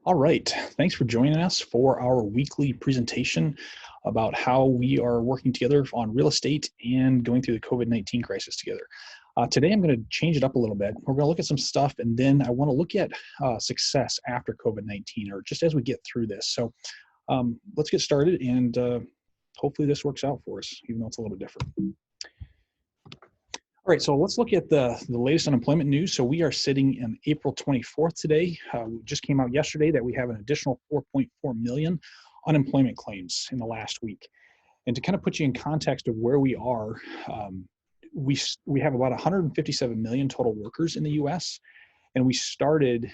All right. Thanks for joining us for our weekly presentation about how we are working together on real estate and going through the COVID-19 crisis together. Today, I'm going to change it up a little bit. We're going to look at some stuff, and then I want to look at success after COVID-19, or just as we get through this. So let's get started, and hopefully this works out for us, even though it's a little bit different. All right, so let's look at the latest unemployment news. So we are sitting on April 24th today. We just came out yesterday that we have an additional 4.4 million unemployment claims in the last week. And to kind of put you in context of where we are, we have about 157 million total workers in the U.S., and we started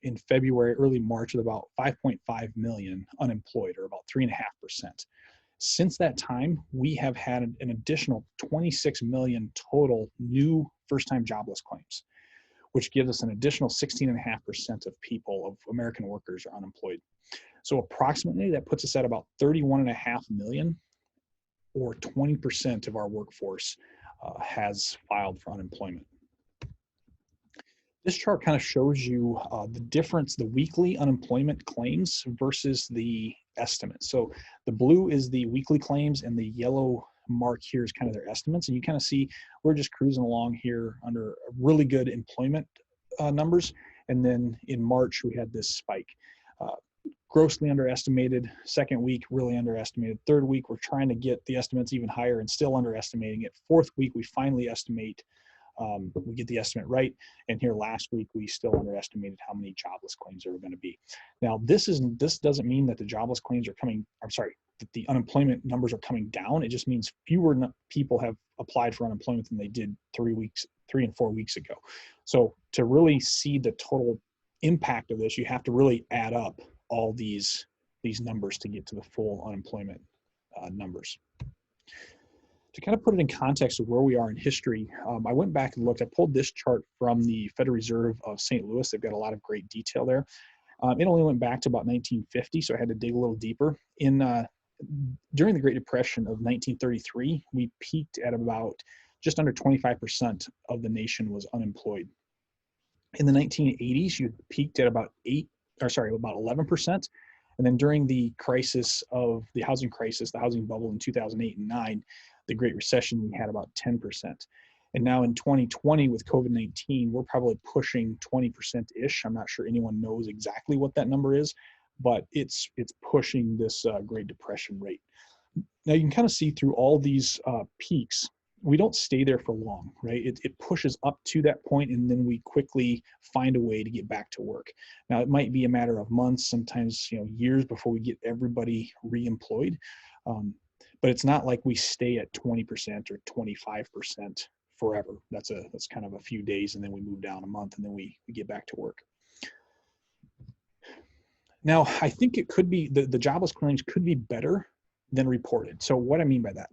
in February, early March, with about 5.5 million unemployed, or about 3.5%. Since that time, we have had an additional 26 million total new first-time jobless claims, which gives us an additional 16.5% of people, of American workers, are unemployed. So approximately that puts us at about 31.5 million, or 20% of our workforce has filed for unemployment. This chart kind of shows you the difference, the weekly unemployment claims versus the estimates. So the blue is the weekly claims, and the yellow mark here is kind of their estimates. And you kind of see we're just cruising along here under really good employment numbers. And then in March, we had this spike. Grossly underestimated. Second week, really underestimated. Third week, we're trying to get the estimates even higher and still underestimating it. Fourth week, we finally estimate. We get the estimate right, and here last week we still underestimated how many jobless claims there were going to be. Now this doesn't mean that the jobless claims are coming. I'm sorry, that the unemployment numbers are coming down. It just means fewer people have applied for unemployment than they did 3 and 4 weeks ago. So to really see the total impact of this, you have to really add up all these numbers to get to the full unemployment numbers. To kind of put it in context of where we are in history, I went back and looked. I pulled this chart from the Federal Reserve of St. Louis. They've got a lot of great detail there. It only went back to about 1950, so I had to dig a little deeper. During the Great Depression of 1933, we peaked at about just under 25% of the nation was unemployed. In the 1980s, you peaked at about 11%. And then during the crisis of the housing crisis, the housing bubble in 2008 and 9, the Great Recession, we had about 10%. And now in 2020 with COVID-19, we're probably pushing 20%-ish. I'm not sure anyone knows exactly what that number is, but it's pushing this Great Depression rate. Now you can kind of see through all these peaks, we don't stay there for long, right? It pushes up to that point, and then we quickly find a way to get back to work. Now it might be a matter of months, sometimes years before we get everybody re-employed. But it's not like we stay at 20% or 25% forever. That's kind of a few days, and then we move down a month, and then we get back to work. Now, I think it could be, the jobless claims could be better than reported. So what I mean by that?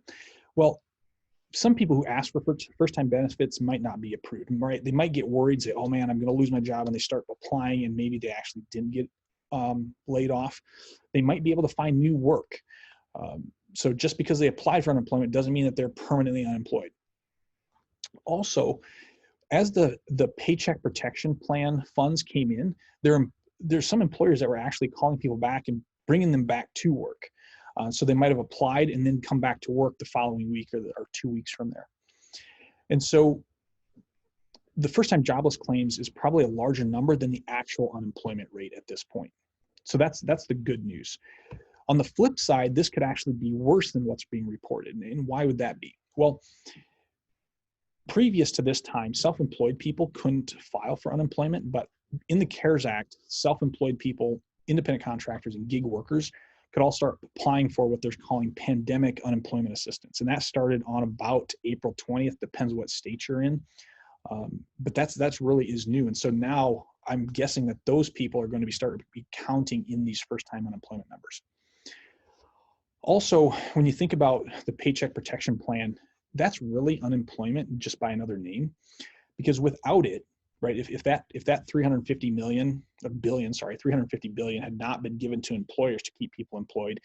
Well, some people who ask for first-time benefits might not be approved, right? They might get worried, say, oh man, I'm going to lose my job, and they start applying, and maybe they actually didn't get laid off. They might be able to find new work. So just because they applied for unemployment doesn't mean that they're permanently unemployed. Also, as the Paycheck Protection Plan funds came in, there's some employers that were actually calling people back and bringing them back to work. So they might have applied and then come back to work the following week or 2 weeks from there. And so the first-time jobless claims is probably a larger number than the actual unemployment rate at this point. So that's the good news. On the flip side, this could actually be worse than what's being reported. And why would that be? Well, previous to this time, self-employed people couldn't file for unemployment, but in the CARES Act, self-employed people, independent contractors, and gig workers could all start applying for what they're calling pandemic unemployment assistance. And that started on about April 20th, depends what state you're in. But that's really is new. And so now I'm guessing that those people are going to start to be counting in these first-time unemployment numbers. Also, when you think about the Paycheck Protection Plan, that's really unemployment just by another name, because without it, right, if that 350 billion had not been given to employers to keep people employed,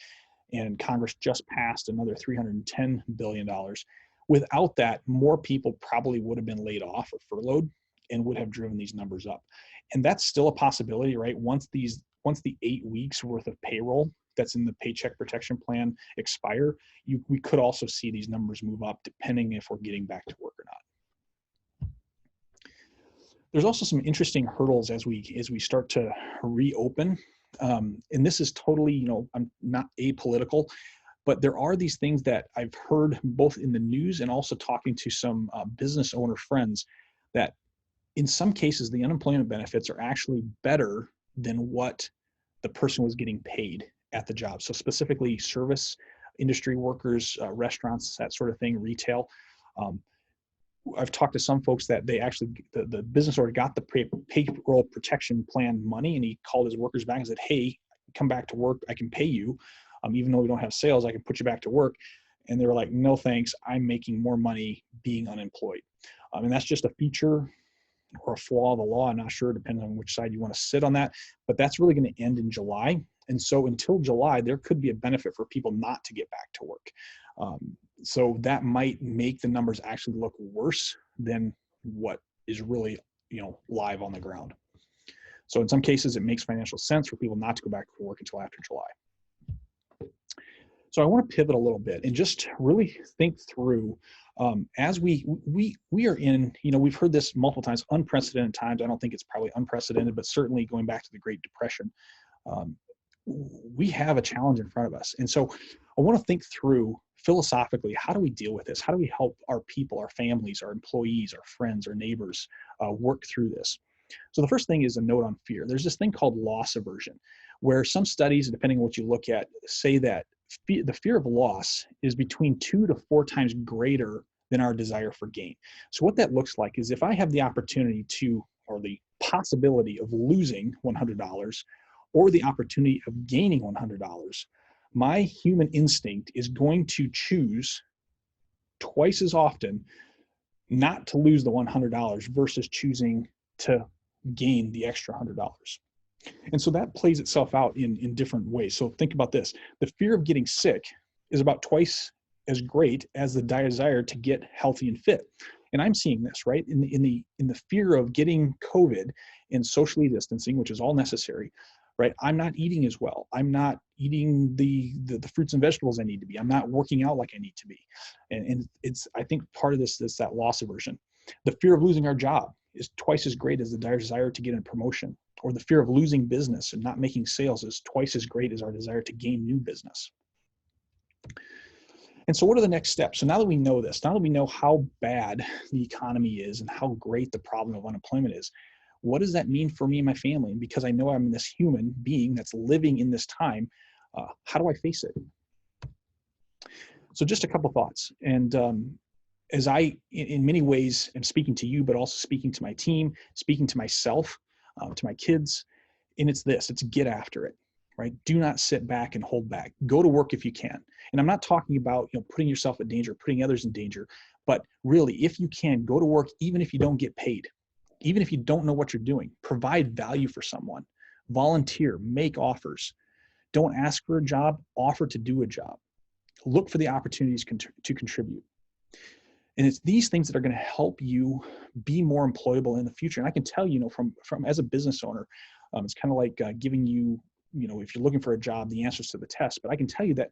and Congress just passed another $310 billion, without that, more people probably would have been laid off or furloughed and would have driven these numbers up. And that's still a possibility, right? Once these once the 8 weeks worth of payroll that's in the Paycheck Protection Plan expire, we could also see these numbers move up depending if we're getting back to work or not. There's also some interesting hurdles as we start to reopen. And this is totally, I'm not apolitical, but there are these things that I've heard both in the news and also talking to some business owner friends that in some cases, the unemployment benefits are actually better than what the person was getting paid at the job. So specifically service industry workers, restaurants, that sort of thing, retail. I've talked to some folks that they actually, the business owner got the payroll protection plan money, and he called his workers back and said, hey, come back to work, I can pay you. Even though we don't have sales, I can put you back to work. And they were like, no, thanks, I'm making more money being unemployed. And that's just a feature or a flaw of the law. I'm not sure, depending on which side you want to sit on that, but that's really going to end in July. And so until July, there could be a benefit for people not to get back to work. So that might make the numbers actually look worse than what is really, live on the ground. So in some cases, it makes financial sense for people not to go back to work until after July. So I want to pivot a little bit and just really think through as we are in, we've heard this multiple times, unprecedented times. I don't think it's probably unprecedented, but certainly going back to the Great Depression, we have a challenge in front of us. And so I want to think through philosophically, how do we deal with this? How do we help our people, our families, our employees, our friends, our neighbors work through this? So the first thing is a note on fear. There's this thing called loss aversion, where some studies, depending on what you look at, say that the fear of loss is between 2 to 4 times greater than our desire for gain. So what that looks like is if I have the opportunity to, or the possibility of losing $100 or the opportunity of gaining $100, my human instinct is going to choose twice as often not to lose the $100 versus choosing to gain the extra $100. And so that plays itself out in different ways. So think about this. The fear of getting sick is about twice as great as the desire to get healthy and fit. And I'm seeing this, right? In the fear of getting COVID and socially distancing, which is all necessary, right? I'm not eating as well. I'm not eating the fruits and vegetables I need to be. I'm not working out like I need to be. And it's, I think part of this is that loss aversion. The fear of losing our job is twice as great as the desire to get a promotion, or the fear of losing business and not making sales is twice as great as our desire to gain new business. And so what are the next steps? So now that we know this, now that we know how bad the economy is and how great the problem of unemployment is, what does that mean for me and my family? And because I know I'm this human being that's living in this time, how do I face it? So just a couple thoughts. And as I, in many ways, am speaking to you, but also speaking to my team, speaking to myself, to my kids, and it's get after it, right? Do not sit back and hold back. Go to work if you can. And I'm not talking about, putting yourself in danger, putting others in danger, but really, if you can, go to work, even if you don't get paid, even if you don't know what you're doing, provide value for someone, volunteer, make offers. Don't ask for a job, offer to do a job. Look for the opportunities to contribute. And it's these things that are going to help you be more employable in the future. And I can tell you, from as a business owner, it's kind of like giving you, if you're looking for a job, the answers to the test. But I can tell you that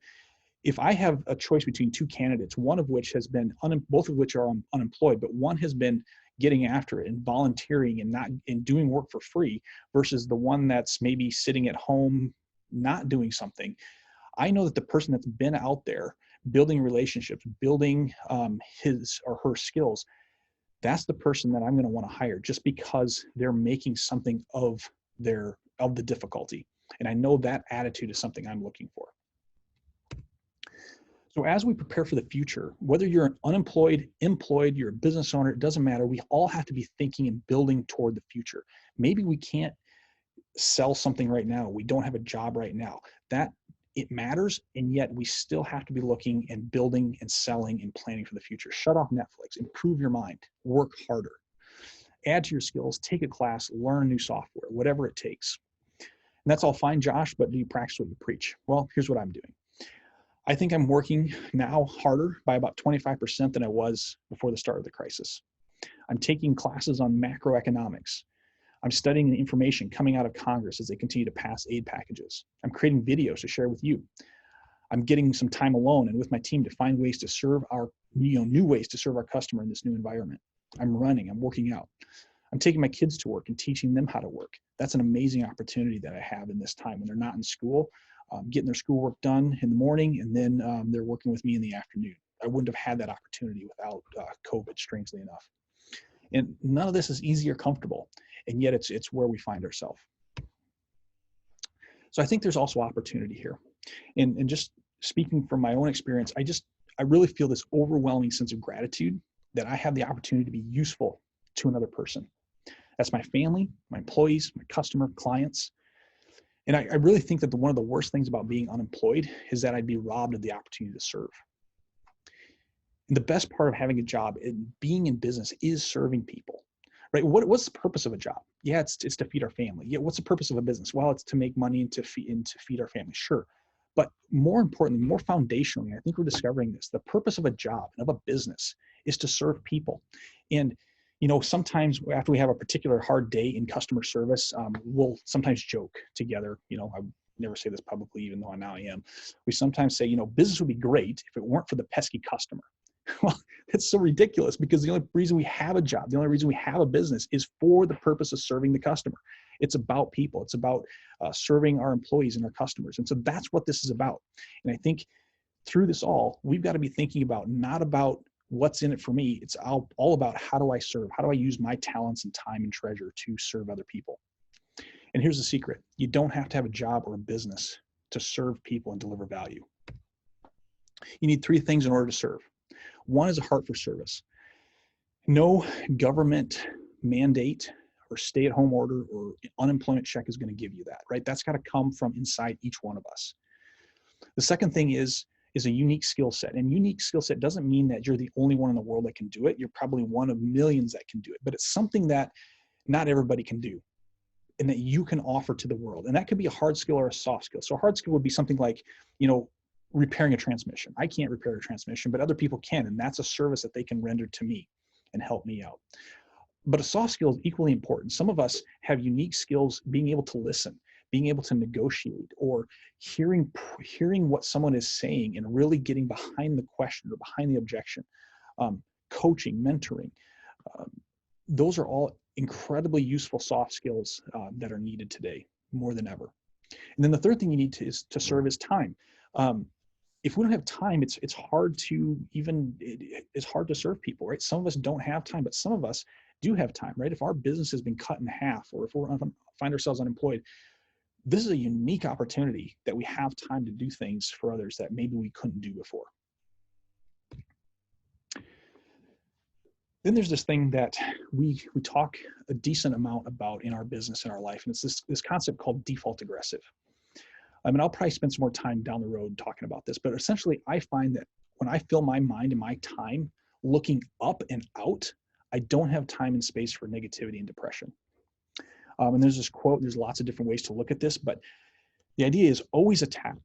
if I have a choice between 2 candidates, one of which has been, both of which are unemployed, but one has been getting after it and volunteering and doing work for free versus the one that's maybe sitting at home, not doing something, I know that the person that's been out there building relationships, building his or her skills, that's the person that I'm going to want to hire just because they're making something of the difficulty. And I know that attitude is something I'm looking for. So as we prepare for the future, whether you're unemployed, employed, you're a business owner, it doesn't matter. We all have to be thinking and building toward the future. Maybe we can't sell something right now. We don't have a job right now. That it matters, and yet we still have to be looking and building and selling and planning for the future. Shut off Netflix, improve your mind, work harder, add to your skills, take a class, learn new software, whatever it takes. And that's all fine, Josh, but do you practice what you preach? Well, here's what I'm doing. I think I'm working now harder by about 25% than I was before the start of the crisis. I'm taking classes on macroeconomics. I'm studying the information coming out of Congress as they continue to pass aid packages. I'm creating videos to share with you. I'm getting some time alone and with my team to find ways to serve our, new ways to serve our customer in this new environment. I'm running, I'm working out. I'm taking my kids to work and teaching them how to work. That's an amazing opportunity that I have in this time when they're not in school, getting their schoolwork done in the morning, and then they're working with me in the afternoon. I wouldn't have had that opportunity without COVID, strangely enough. And none of this is easy or comfortable, and yet it's where we find ourselves. So I think there's also opportunity here. And just speaking from my own experience, I really feel this overwhelming sense of gratitude that I have the opportunity to be useful to another person. That's my family, my employees, my customer, clients. And I really think that one of the worst things about being unemployed is that I'd be robbed of the opportunity to serve. And the best part of having a job and being in business is serving people, right? What's the purpose of a job? Yeah, it's to feed our family. Yeah, what's the purpose of a business? Well, it's to make money and to feed our family, sure. But more importantly, more foundationally, I think we're discovering this, the purpose of a job and of a business is to serve people. And sometimes after we have a particular hard day in customer service, we'll sometimes joke together. I never say this publicly, even though now I am. We sometimes say, business would be great if it weren't for the pesky customer. Well, it's so ridiculous because the only reason we have a job, the only reason we have a business is for the purpose of serving the customer. It's about people. It's about serving our employees and our customers. And so that's what this is about. And I think through this all, we've got to be thinking about not about what's in it for me. It's all about how do I serve? How do I use my talents and time and treasure to serve other people? And here's the secret. You don't have to have a job or a business to serve people and deliver value. You need three things in order to serve. One is a heart for service. No government mandate or stay-at-home order or unemployment check is going to give you that, right? That's got to come from inside each one of us. The second thing is a unique skill set. And unique skill set doesn't mean that you're the only one in the world that can do it. You're probably one of millions that can do it, but it's something that not everybody can do and that you can offer to the world. And that could be a hard skill or a soft skill. So a hard skill would be something like, repairing a transmission. I can't repair a transmission, but other people can. And that's a service that they can render to me and help me out. But a soft skill is equally important. Some of us have unique skills, being able to listen, being able to negotiate, or hearing what someone is saying and really getting behind the question or behind the objection. Coaching, mentoring. Those are all incredibly useful soft skills that are needed today more than ever. And then the third thing you need to serve is time. If we don't have time, it's hard to it's hard to serve people, right? Some of us don't have time, but some of us do have time, right? If our business has been cut in half, or if we find ourselves unemployed, this is a unique opportunity that we have time to do things for others that maybe we couldn't do before. Then there's this thing that we talk a decent amount about in our business, in our life, and it's this concept called default aggressive. I'll probably spend some more time down the road talking about this, but essentially I find that when I fill my mind and my time looking up and out, I don't have time and space for negativity and depression. And there's this quote, there's lots of different ways to look at this, but the idea is always attack.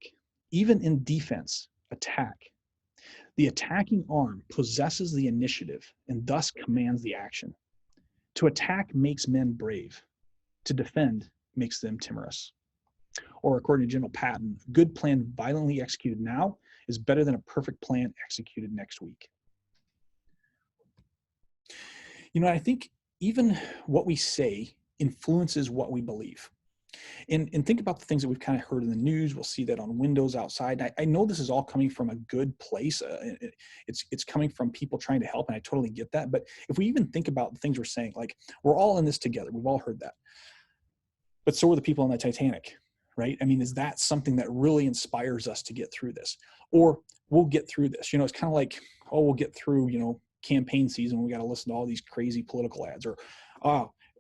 Even in defense, attack. The attacking arm possesses the initiative and thus commands the action. To attack makes men brave. To defend makes them timorous. Or according to General Patton, a good plan violently executed now is better than a perfect plan executed next week. I think even what we say influences what we believe. And think about the things that we've kind of heard in the news. We'll see that on windows outside. I know this is all coming from a good place. It's coming from people trying to help, and I totally get that. But if we even think about the things we're saying, like we're all in this together. We've all heard that. But so are the people on the Titanic, right? Is that something that really inspires us to get through this? Or we'll get through this. It's kind of like, we'll get through, campaign season. We got to listen to all these crazy political ads. Or,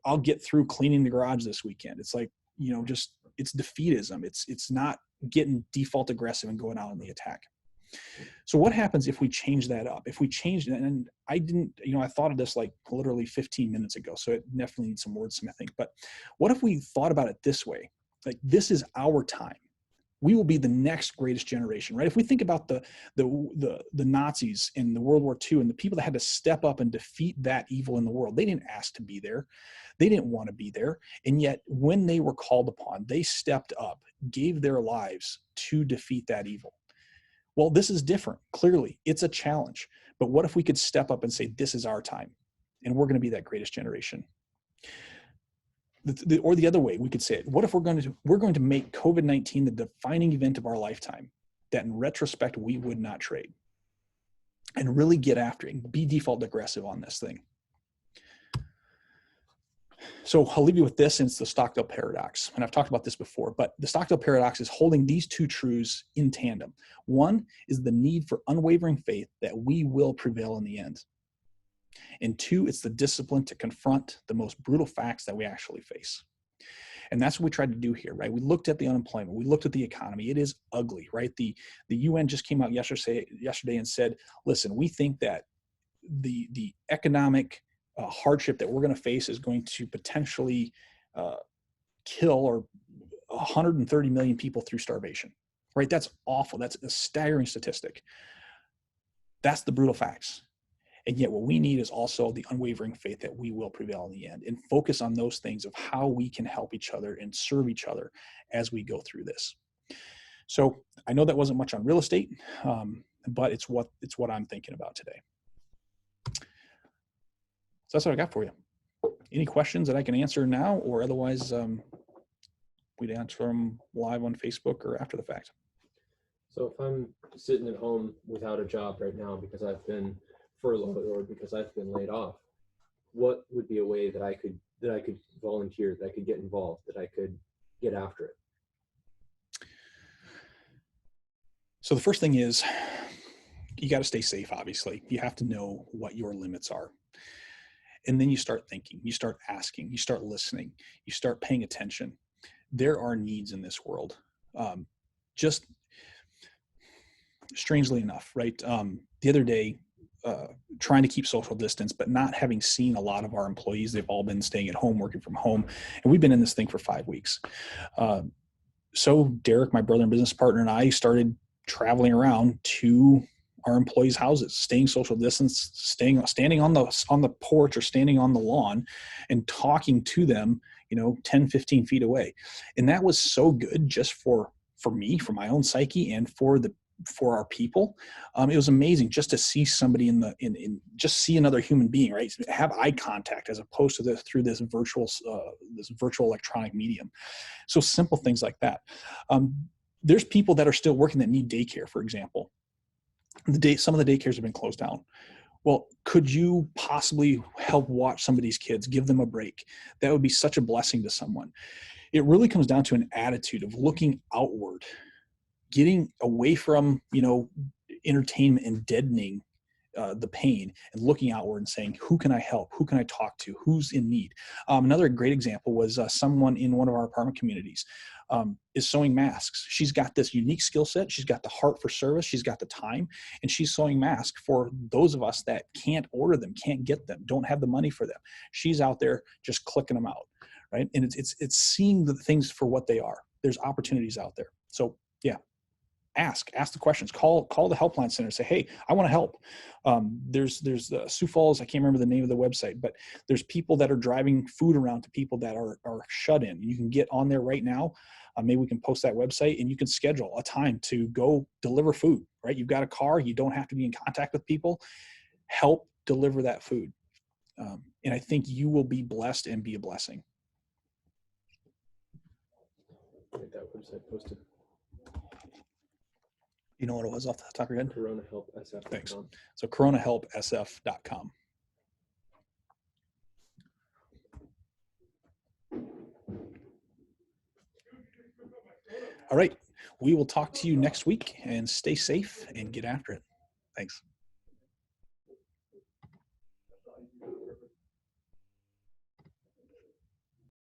I'll get through cleaning the garage this weekend. It's like, it's defeatism. It's not getting default aggressive and going out on the attack. So what happens if we change that up? If we change it, and I didn't, I thought of this like literally 15 minutes ago, so it definitely needs some wordsmithing. But what if we thought about it this way? Like, this is our time. We will be the next greatest generation, right? If we think about the Nazis in the World War II and the people that had to step up and defeat that evil in the world, they didn't ask to be there. They didn't want to be there. And yet when they were called upon, they stepped up, gave their lives to defeat that evil. Well, this is different. Clearly, it's a challenge. But what if we could step up and say, this is our time, and we're going to be that greatest generation? Or the other way, we could say it. What if we're going to make COVID-19 the defining event of our lifetime that in retrospect, we would not trade, and really get after it and be default aggressive on this thing? So I'll leave you with this, and it's the Stockdale paradox. And I've talked about this before, but the Stockdale paradox is holding these two truths in tandem. One is the need for unwavering faith that we will prevail in the end. And two, it's the discipline to confront the most brutal facts that we actually face. And that's what we tried to do here, right? We looked at the unemployment. We looked at the economy. It is ugly, right? The UN just came out yesterday and said, listen, we think that the economic hardship that we're going to face is going to potentially kill or 130 million people through starvation, right? That's awful. That's a staggering statistic. That's the brutal facts. And yet what we need is also the unwavering faith that we will prevail in the end, and focus on those things of how we can help each other and serve each other as we go through this. So I know that wasn't much on real estate, but it's what I'm thinking about today. So that's what I got for you. Any questions that I can answer now, or otherwise we'd answer them live on Facebook or after the fact. So if I'm sitting at home without a job right now because I've been furloughed or because I've been laid off, what would be a way that I could volunteer, that I could get involved, that I could get after it? So the first thing is, you got to stay safe. Obviously, you have to know what your limits are. And then you start thinking, you start asking, you start listening, you start paying attention. There are needs in this world. Just strangely enough, right? The other day, trying to keep social distance, but not having seen a lot of our employees. They've all been staying at home, working from home. And we've been in this thing for 5 weeks. So Derek, my brother and business partner, and I started traveling around to our employees' houses, staying social distance, standing on the porch or standing on the lawn and talking to them, 10, 15 feet away. And that was so good just for me, for my own psyche, and for our people. It was amazing just to see somebody just see another human being, right? Have eye contact as opposed to through this virtual electronic medium. So simple things like that. There's people that are still working that need daycare, for example. Some of the daycares have been closed down. Well, could you possibly help watch some of these kids, give them a break? That would be such a blessing to someone. It really comes down to an attitude of looking outward, getting away from, entertainment and deadening the pain, and looking outward and saying, who can I help? Who can I talk to? Who's in need? Another great example was someone in one of our apartment communities is sewing masks. She's got this unique skill set. She's got the heart for service. She's got the time, and she's sewing masks for those of us that can't order them, can't get them, don't have the money for them. She's out there just clicking them out, right? And it's seeing the things for what they are. There's opportunities out there. So yeah. Ask the questions, call the helpline center, say, hey, I want to help. There's Sioux Falls, I can't remember the name of the website, but there's people that are driving food around to people that are shut in. You can get on there right now. Maybe we can post that website, and you can schedule a time to go deliver food, right? You've got a car, you don't have to be in contact with people. Help deliver that food. And I think you will be blessed and be a blessing. Get that website posted. You know what it was off the top of your head? coronahelpsf.com. Thanks. So coronahelpsf.com. All right. We will talk to you next week, and stay safe and get after it. Thanks.